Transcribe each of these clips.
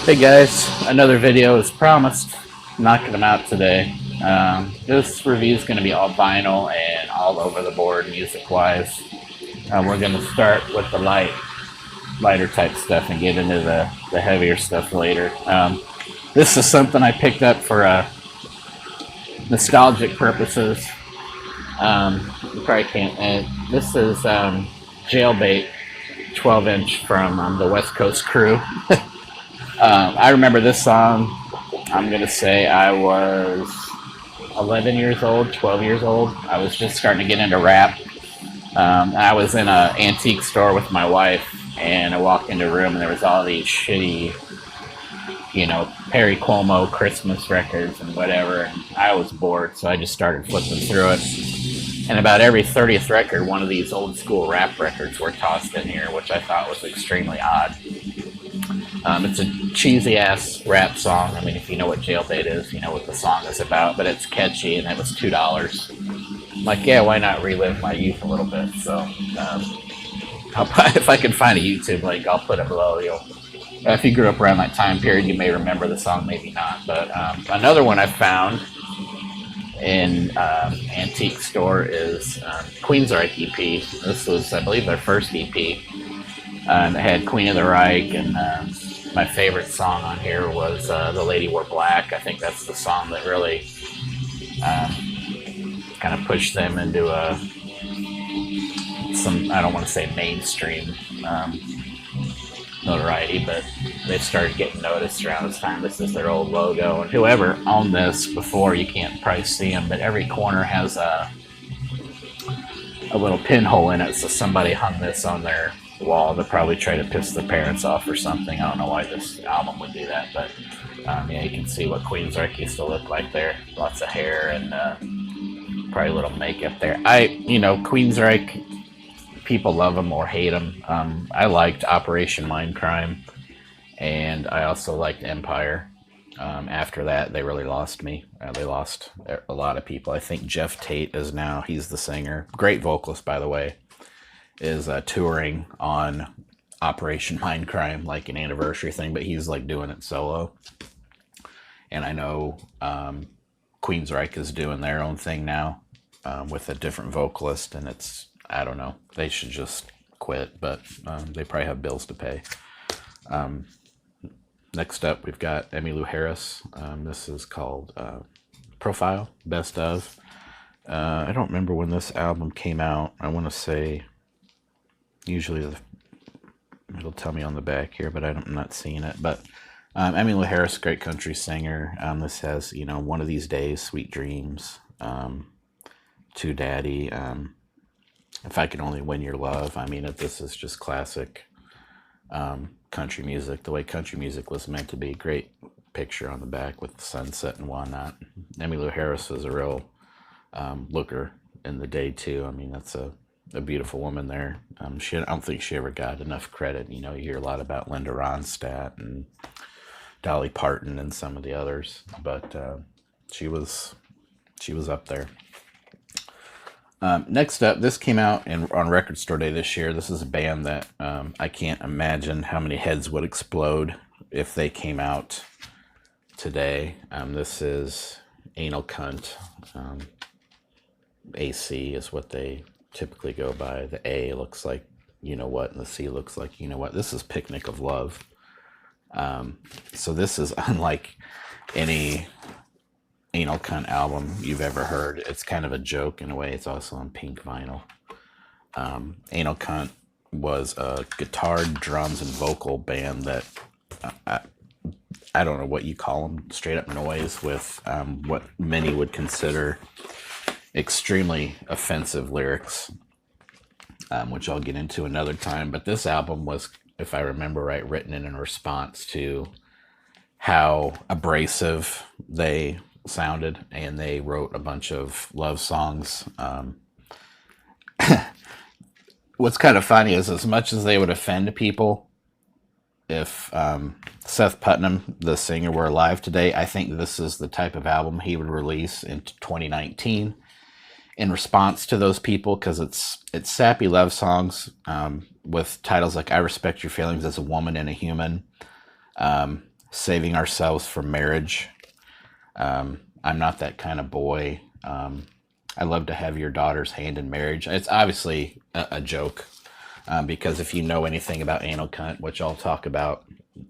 Hey guys, another video as promised. Knocking them out today. This review is going to be all vinyl and all over the board music-wise. We're going to start with the lighter type stuff and get into the heavier stuff later. This is something I picked up for nostalgic purposes. You probably can't. This is Jailbait 12-inch from the West Coast Crew. I remember this song. I'm going to say I was 11 years old, 12 years old. I was just starting to get into rap. I was in an antique store with my wife, and I walked into a room, and there was all these shitty, Perry Como Christmas records and whatever, and I was bored, so I just started flipping through it. And about every 30th record, one of these old school rap records were tossed in here, which I thought was extremely odd. It's a cheesy ass rap song. I mean, if you know what Jailbait is, you know what the song is about, but it's catchy, and it was $2. I'm like, yeah, why not relive my youth a little bit? So, if I can find a YouTube link, I'll put it below. If you grew up around that time period, you may remember the song, maybe not. But another one I found in antique store is Queensryche EP. This was, I believe, their first EP. It had Queen of the Reich, and my favorite song on here was The Lady Wore Black. I think that's the song that really kind of pushed them into I don't want to say mainstream notoriety, but they started getting noticed around this time. This is their old logo, and whoever owned this before, you can't probably see them, but every corner has a little pinhole in it, so somebody hung this on their wall to probably try to piss their parents off or something. I don't know why this album would do that, but yeah, you can see what Queensryche used to look like there. Lots of hair and probably a little makeup there. Queensryche, people love them or hate them. I liked Operation Mindcrime, and I also liked Empire. After that, they really lost me. They lost a lot of people. I think Jeff Tate he's the singer. Great vocalist, by the way, is touring on Operation Mindcrime, like an anniversary thing, but he's like doing it solo. And I know Queensryche is doing their own thing now with a different vocalist, and I don't know, they should just quit, but they probably have bills to pay. Next up, we've got Emmylou Harris. This is called Profile, Best Of. I don't remember when this album came out. I want to say, usually it'll tell me on the back here, but I'm not seeing it. But Emmylou Harris, great country singer. This has, One of These Days, Sweet Dreams, To Daddy, If I Could Only Win Your Love. I mean, this is just classic country music, the way country music was meant to be. Great picture on the back with the sunset and whatnot. Emmylou Harris was a real looker in the day too. I mean, that's a beautiful woman there. I don't think she ever got enough credit. You hear a lot about Linda Ronstadt and Dolly Parton and some of the others, but she was up there. Next up, this came out on Record Store Day this year. This is a band that I can't imagine how many heads would explode if they came out today. This is Anal Cunt. AC is what they typically go by. The A looks like you know what, and the C looks like you know what. This is Picnic of Love. So this is unlike any Anal Cunt album you've ever heard. It's kind of a joke in a way. It's also on pink vinyl. Anal Cunt was a guitar, drums, and vocal band that I don't know what you call them, straight up noise with what many would consider extremely offensive lyrics, which I'll get into another time. But this album was, if I remember right, written in response to how abrasive they sounded, and they wrote a bunch of love songs. What's kind of funny is, as much as they would offend people, if Seth Putnam, the singer, were alive today, I think this is the type of album he would release in 2019 in response to those people, because it's sappy love songs with titles like I Respect Your Feelings as a Woman and a Human, Saving Ourselves for Marriage. I'm Not That Kind of Boy. I Love to Have Your Daughter's Hand in Marriage. It's obviously a joke, because if you know anything about Anal Cunt, which I'll talk about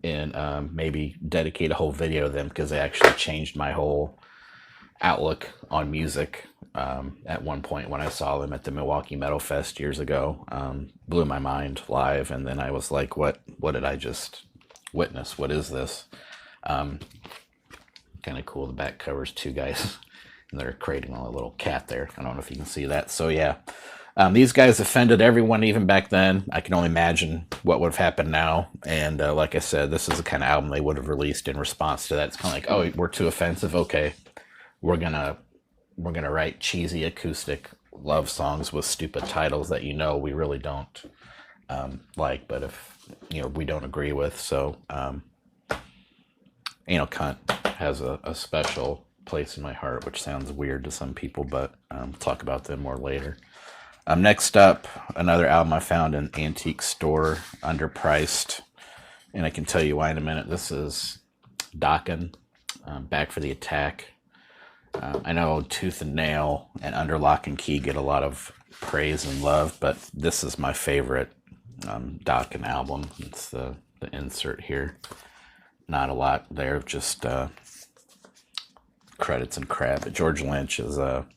and maybe dedicate a whole video to them, because they actually changed my whole outlook on music. At one point when I saw them at the Milwaukee Metal Fest years ago, blew my mind live, and then I was like, what did I just witness? What is this? Kind of cool. The back covers two guys and they're cradling a little cat there. I don't know if you can see that. So yeah, these guys offended everyone even back then. I can only imagine what would have happened now. And like I said, this is the kind of album they would have released in response to that. It's kind of like, oh, we're too offensive. Okay, we're gonna write cheesy acoustic love songs with stupid titles that we really don't like, but if we don't agree with. So Anal Cunt has a special place in my heart, which sounds weird to some people, but talk about them more later. Next up, another album I found in an antique store, underpriced, and I can tell you why in a minute. This is Dokken, Back for the Attack. I know Tooth and Nail and Under Lock and Key get a lot of praise and love, but this is my favorite Dokken album. It's the insert here. Not a lot there, just credits and crap. But George Lynch is a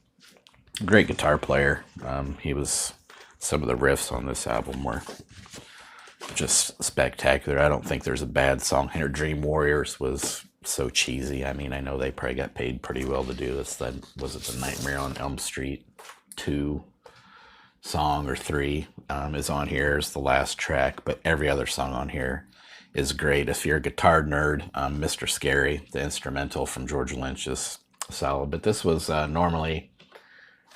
great guitar player. Some of the riffs on this album were just spectacular. I don't think there's a bad song here. Dream Warriors was so cheesy. I mean, I know they probably got paid pretty well to do this. Then was it the Nightmare on Elm Street 2 song or 3 is on here as the last track, but every other song on here is great. If you're a guitar nerd, Mr. Scary, the instrumental from George Lynch, is solid. But this was normally,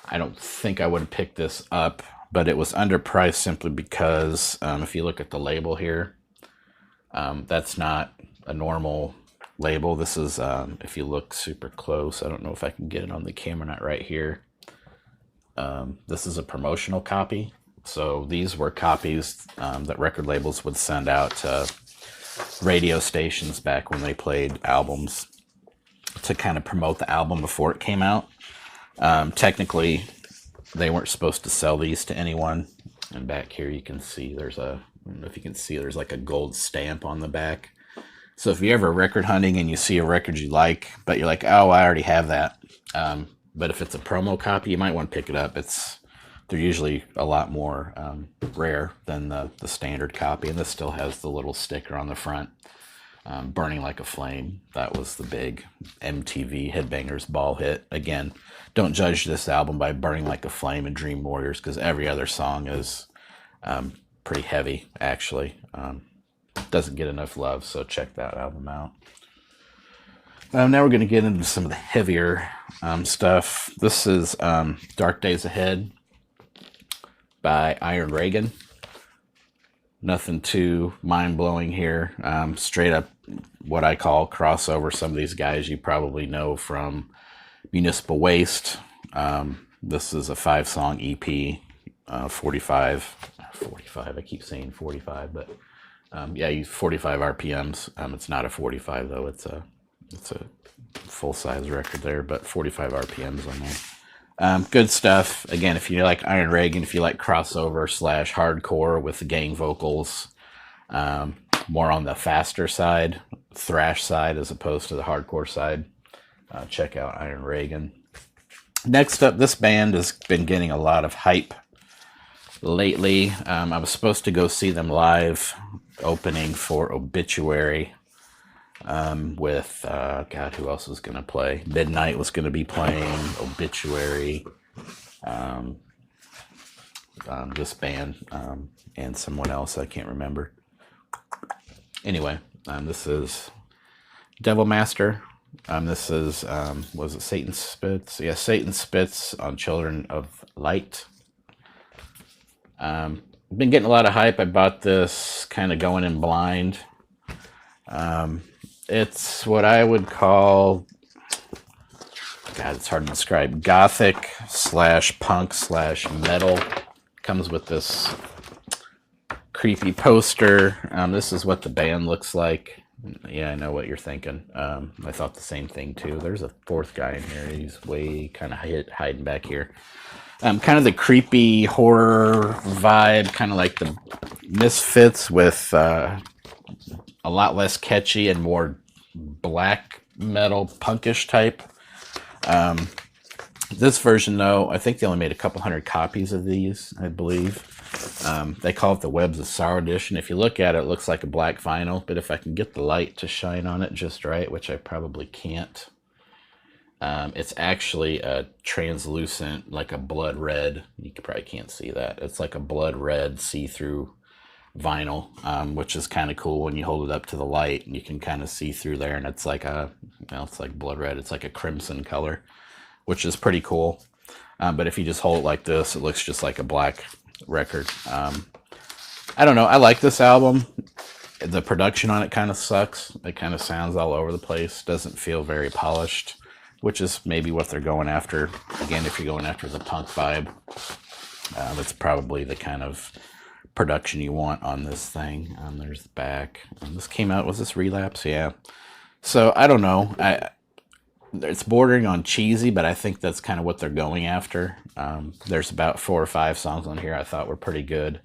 I don't think I would have picked this up, but it was underpriced simply because if you look at the label here, that's not a normal label. This is, if you look super close, I don't know if I can get it on the camera, not right here. This is a promotional copy. So these were copies that record labels would send out to radio stations back when they played albums to kind of promote the album before it came out. Technically, they weren't supposed to sell these to anyone. And back here you can see I don't know if you can see, there's like a gold stamp on the back. So if you're ever record hunting and you see a record you like, but you're like, oh, I already have that. But if it's a promo copy, you might want to pick it up. They're usually a lot more rare than the standard copy. And this still has the little sticker on the front, Burning Like a Flame. That was the big MTV Headbangers Ball hit. Again, don't judge this album by Burning Like a Flame and Dream Warriors, because every other song is pretty heavy, actually. Doesn't get enough love, so check that album out. Now we're going to get into some of the heavier stuff. This is Dark Days Ahead by Iron Reagan. Nothing too mind-blowing here. Straight up what I call crossover. Some of these guys you probably know from Municipal Waste. This is a 5-song EP, 45. I keep saying 45, but yeah, 45 RPMs. It's not a 45 though. It's a full-size record there, but 45 RPMs on there. Good stuff. Again, if you like Iron Reagan, if you like crossover / hardcore with the gang vocals, more on the faster side, thrash side, as opposed to the hardcore side, check out Iron Reagan. Next up, this band has been getting a lot of hype lately. I was supposed to go see them live, opening for Obituary. With who else was going to play? Midnight was going to be playing, Obituary, this band, and someone else I can't remember. Anyway, this is Devil Master. This is, was it Satan Spits? Yeah, Satan Spits on Children of Light. Been getting a lot of hype. I bought this kind of going in blind. It's what I would call, God, it's hard to describe, gothic / punk / metal. Comes with this creepy poster. This is what the band looks like. Yeah, I know what you're thinking. I thought the same thing too. There's a fourth guy in here. He's way kind of hiding back here. Kind of the creepy horror vibe, kind of like the Misfits with a lot less catchy and more black metal punkish type. This version, though, I think they only made a couple hundred copies of these, I believe. They call it the Webs of Sorrow edition. If you look at it, it looks like a black vinyl, but if I can get the light to shine on it just right, which I probably can't, it's actually a translucent, like a blood red. You probably can't see that. It's like a blood red see-through vinyl, which is kind of cool when you hold it up to the light and you can kind of see through there, and it's like it's like blood red. It's like a crimson color, which is pretty cool. But if you just hold it like this, it looks just like a black record. I don't know. I like this album. The production on it kind of sucks. It kind of sounds all over the place. Doesn't feel very polished, which is maybe what they're going after. Again, if you're going after the punk vibe, that's probably the kind of production you want on this thing. There's the back. This came out, was this Relapse? Yeah. So I don't know. It's bordering on cheesy, but I think that's kind of what they're going after. There's about 4 or 5 songs on here I thought were pretty good.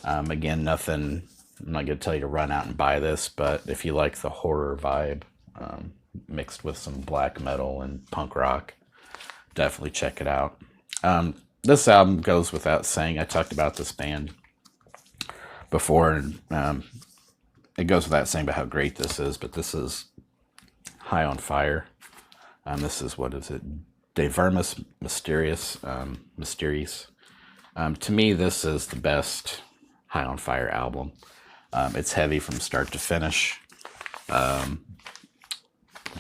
Again, nothing, I'm not going to tell you to run out and buy this, but if you like the horror vibe mixed with some black metal and punk rock, definitely check it out. This album goes without saying. I talked about this band before, and it goes without saying about how great this is, but this is High on Fire. This is, what is it? De Vermis Mysteriis. To me, this is the best High on Fire album. It's heavy from start to finish. The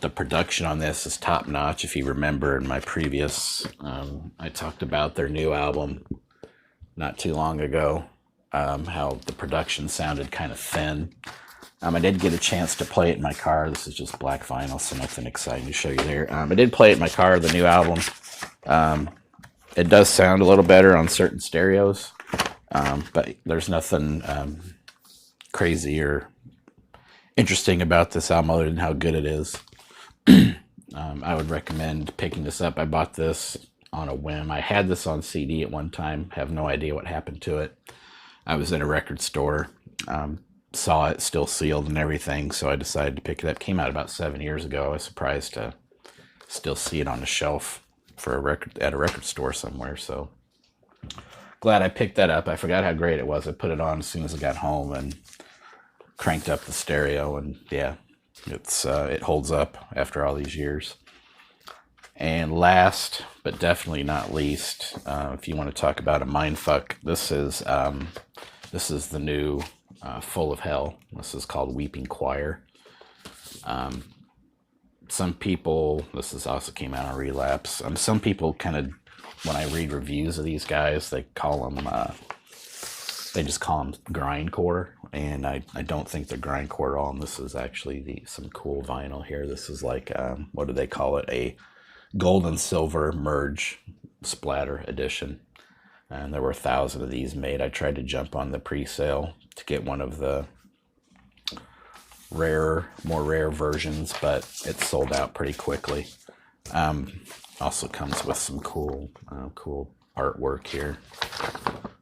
production on this is top notch. If you remember in my previous, I talked about their new album not too long ago, how the production sounded kind of thin. I did get a chance to play it in my car. This is just black vinyl, so nothing exciting to show you there. I did play it in my car, the new album. It does sound a little better on certain stereos, but there's nothing crazy or interesting about this album other than how good it is. I would recommend picking this up. I bought this on a whim. I had this on CD at one time. Have no idea what happened to it. I was in a record store. Saw it still sealed and everything, so I decided to pick it up. Came out about 7 years ago. I was surprised to still see it on the shelf for at a record store somewhere. So glad I picked that up. I forgot how great it was. I put it on as soon as I got home and cranked up the stereo, and yeah, it holds up after all these years. And last but definitely not least, if you want to talk about a mindfuck, this is the new Full of Hell. This is called Weeping Choir. Some people, this is also came out on Relapse. Some people kind of, when I read reviews of these guys, they just call them grindcore, and I don't think they're grindcore at all. And this is actually some cool vinyl here. This is like, what do they call it? A gold and silver merge splatter edition. And there were 1,000 of these made. I tried to jump on the pre-sale to get one of the more rare versions, but it sold out pretty quickly. Also comes with some cool artwork here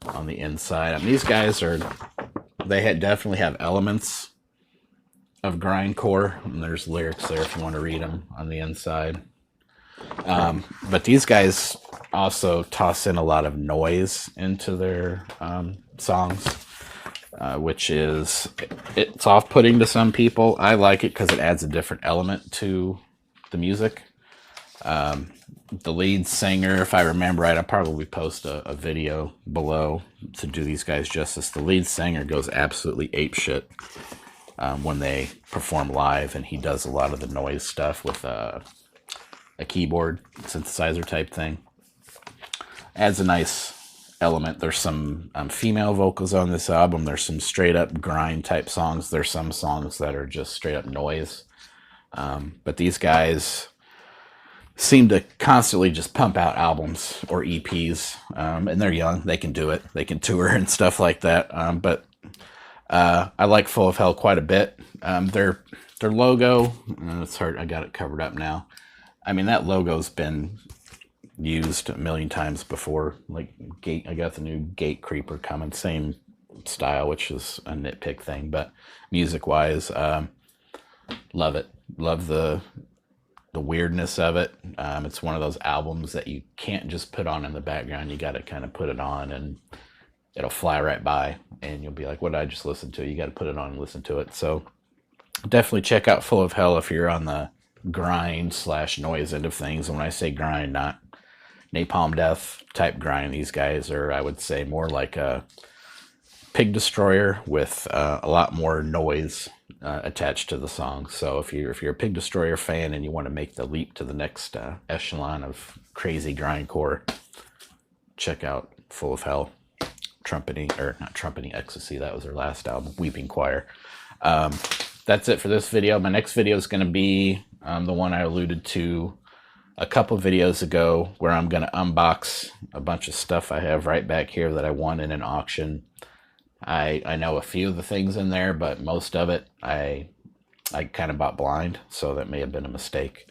on the inside. These guys definitely have elements of grindcore, and there's lyrics there if you want to read them on the inside. But these guys also toss in a lot of noise into their songs, which it's off-putting to some people. I like it because it adds a different element to the music. The lead singer, if I remember right, I'll probably post a video below to do these guys justice. The lead singer goes absolutely apeshit when they perform live, and he does a lot of the noise stuff with a keyboard synthesizer type thing. Adds a nice element. There's some female vocals on this album. There's some straight up grind type songs. There's some songs that are just straight up noise. But these guys seem to constantly just pump out albums or EPs. And they're young. They can do it. They can tour and stuff like that. But I like Full of Hell quite a bit. They're Their logo, it's hard. I got it covered up now. I mean, that logo's been used a million times before. Like Gate, I got the new Gate Creeper coming, same style, which is a nitpick thing, but music-wise, love it. Love the weirdness of it. It's one of those albums that you can't just put on in the background. You got to kind of put it on, and it'll fly right by, and you'll be like, "What did I just listen to?" You got to put it on and listen to it. So definitely check out Full of Hell if you're on the grind / noise end of things. And when I say grind, not Napalm Death type grind. These guys are, I would say, more like a Pig Destroyer with a lot more noise attached to the song. So if you're a Pig Destroyer fan and you want to make the leap to the next echelon of crazy grindcore, check out Full of Hell. Trumpeting, or not Trumpeting Ecstasy, that was their last album, Weeping Choir. That's it for this video. My next video is going to be the one I alluded to a couple videos ago, where I'm going to unbox a bunch of stuff I have right back here that I won in an auction. I know a few of the things in there, but most of it I kind of bought blind, so that may have been a mistake.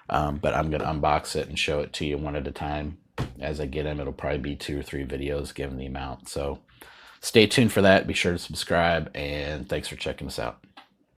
But I'm going to unbox it and show it to you one at a time. As I get them, it'll probably be 2 or 3 videos given the amount. So stay tuned for that. Be sure to subscribe, and thanks for checking us out.